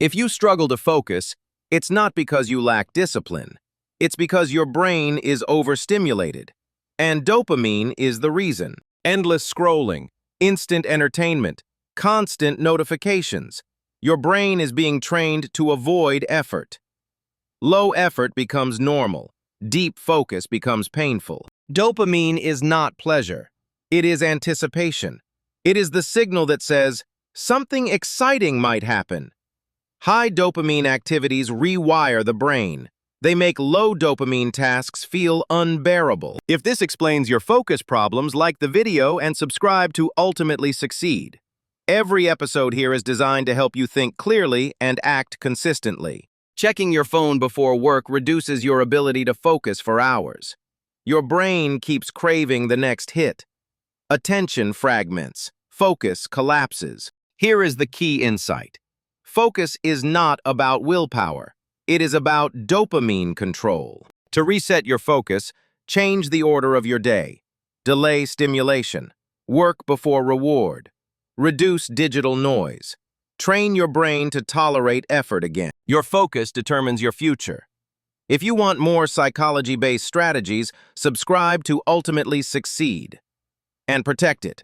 If you struggle to focus, it's not because you lack discipline. It's because your brain is overstimulated. And dopamine is the reason. Endless scrolling, instant entertainment, constant notifications. Your brain is being trained to avoid effort. Low effort becomes normal. Deep focus becomes painful. Dopamine is not pleasure. It is anticipation. It is the signal that says, something exciting might happen. High dopamine activities rewire the brain. They make low dopamine tasks feel unbearable. If this explains your focus problems, like the video and subscribe to Ultimately Succeed. Every episode here is designed to help you think clearly and act consistently. Checking your phone before work reduces your ability to focus for hours. Your brain keeps craving the next hit. Attention fragments. Focus collapses. Here is the key insight. Focus is not about willpower. It is about dopamine control. To reset your focus, change the order of your day. Delay stimulation. Work before reward. Reduce digital noise. Train your brain to tolerate effort again. Your focus determines your future. If you want more psychology-based strategies, subscribe to Ultimately Succeed and protect it.